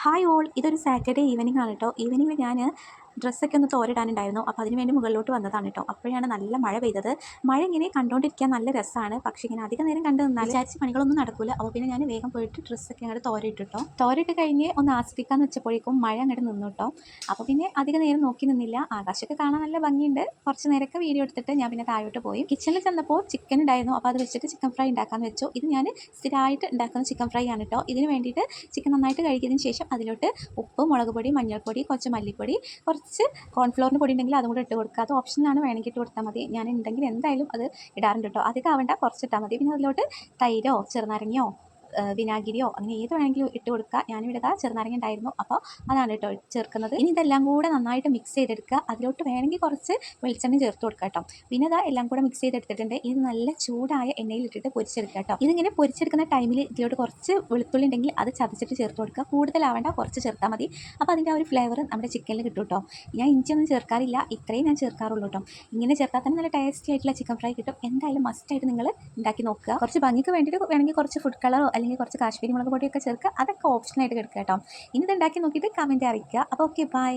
Hi all, ഇതൊരു Saturday evening ആണ് കേട്ടോ. ഈവനിങ്ങിൽ ഞാൻ ഡ്രസ്സൊക്കെ ഒന്ന് തോരിടാനുണ്ടായിരുന്നു. അപ്പോൾ അതിന് വേണ്ടി മുകളിലോട്ട് വന്നതാണ് കേട്ടോ. അപ്പോഴാണ് നല്ല മഴ പെയ്തത്. മഴ ഇങ്ങനെ കണ്ടുകൊണ്ടിരിക്കാൻ നല്ല രസമാണ്. പക്ഷേ ഇങ്ങനെ അധികം നേരം കണ്ടു നിന്നാൽ വിചാരിച്ച പണികളൊന്നും നടക്കില്ല. അപ്പോൾ പിന്നെ ഞാൻ വേഗം പോയിട്ട് ഡ്രസ്സൊക്കെ അങ്ങോട്ട് തോരയിട്ട് കേട്ടോ. തോരയിട്ട് കഴിഞ്ഞ് ഒന്ന് ആസ്വദിക്കാമെന്ന് വെച്ചപ്പോഴേക്കും മഴ അങ്ങോട്ട് നിന്നു കേട്ടോ. അപ്പോൾ പിന്നെ അധികം നേരം നോക്കി നിന്നില്ല. ആകാശമൊക്കെ കാണാൻ നല്ല ഭംഗിയുണ്ട്. കുറച്ച് നേരമൊക്കെ വീഡിയോ എടുത്തിട്ട് ഞാൻ പിന്നെ താഴോട്ട് പോയി. കിച്ചണിൽ ചെന്നപ്പോൾ ചിക്കൻ ഉണ്ടായിരുന്നു. അപ്പോൾ അത് വെച്ചിട്ട് ചിക്കൻ ഫ്രൈ ഉണ്ടാക്കാമെന്ന് വെച്ചു. ഇത് ഞാൻ സ്ഥിരമായിട്ട് ഉണ്ടാക്കുന്ന ചിക്കൻ ഫ്രൈ ആണ് കേട്ടോ. ഇതിന് വേണ്ടിയിട്ട് ചിക്കൻ നന്നായിട്ട് കഴുകിയതിന് ശേഷം അതിലോട്ട് ഉപ്പ്, മുളക് പൊടി, മഞ്ഞൾപ്പൊടി, കുറച്ച് മല്ലിപ്പൊടി, കുറച്ച് കോൺഫ്ലോറിൻ്റെ പൊടി ഉണ്ടെങ്കിൽ അതും കൂടെ ഇട്ട് കൊടുക്കുക. അത് ഓപ്ഷനാണ്, വേണമെങ്കിൽ ഇട്ട് കൊടുത്താൽ മതി. ഞാൻ ഉണ്ടെങ്കിൽ എന്തായാലും അത് ഇടാറുണ്ട് കേട്ടോ. അധികം ആവേണ്ട, കുറച്ചിട്ടാൽ മതി. പിന്നെ അതിലോട്ട് തൈരോ ചെറുനാരങ്ങയോ വിനാഗിരിയോ അങ്ങനെ ഏത് വേണമെങ്കിലും ഇട്ട് കൊടുക്കുക. ഞാനിവിടെ ചെറുനാരങ്ങ ഉണ്ടായിരുന്നു, അപ്പോൾ അതാണ് കേട്ടോ ചേർക്കുന്നത്. ഇനി ഇതെല്ലാം കൂടെ നന്നായിട്ട് മിക്സ് ചെയ്തെടുക്കുക. അതിലോട്ട് വേണമെങ്കിൽ കുറച്ച് വെളിച്ചെണ്ണ ചേർത്ത് കൊടുക്കുക കേട്ടോ. പിന്നെ എല്ലാം കൂടെ മിക്സ് ചെയ്തെടുത്തിട്ടുണ്ട്. ഇത് നല്ല ചൂടായ എണ്ണയിലിട്ടിട്ട് പൊരിച്ചെടുക്കുക കേട്ടോ. ഇതിങ്ങനെ പൊരിച്ചെടുക്കുന്ന ടൈമിൽ ഇതിലോട്ട് കുറച്ച് വെളുത്തുള്ളി ഉണ്ടെങ്കിൽ അത് ചതച്ചിട്ട് ചേർത്ത് കൊടുക്കുക. കൂടുതലാവേണ്ട, കുറച്ച് ചേർത്താൽ മതി. അപ്പോൾ അതിൻ്റെ ആ ഒരു ഫ്ലേവർ നമ്മുടെ ചിക്കനിൽ കിട്ടും കേട്ടോ. ഞാൻ ഇഞ്ചിയൊന്നും ചേർക്കാറില്ല, ഇത്രയും ഞാൻ ചേർക്കാറുള്ളൂ കേട്ടോ. ഇങ്ങനെ ചേർത്താൽ തന്നെ നല്ല ടേസ്റ്റി ആയിട്ടുള്ള ചിക്കൻ ഫ്രൈ കിട്ടും. എന്തായാലും മസ്റ്റായിട്ട് നിങ്ങൾ ഉണ്ടാക്കി നോക്കുക. കുറച്ച് ഭംഗിക്ക് വേണ്ടിയിട്ട് വേണമെങ്കിൽ കുറച്ച് ഫുഡ് കളറോ അല്ലെങ്കിൽ കുറച്ച് കാശ്മീരി മുളക് പൊടിയൊക്കെ ചേർക്കുക. അതൊക്കെ ഓപ്ഷനായിട്ട് കിടക്കുക കേട്ടോ. ഇനി ഇത് ഉണ്ടാക്കി നോക്കിയിട്ട് കമൻറ്റ് അറിയിക്കുക. അപ്പോൾ ഓക്കെ, ബൈ.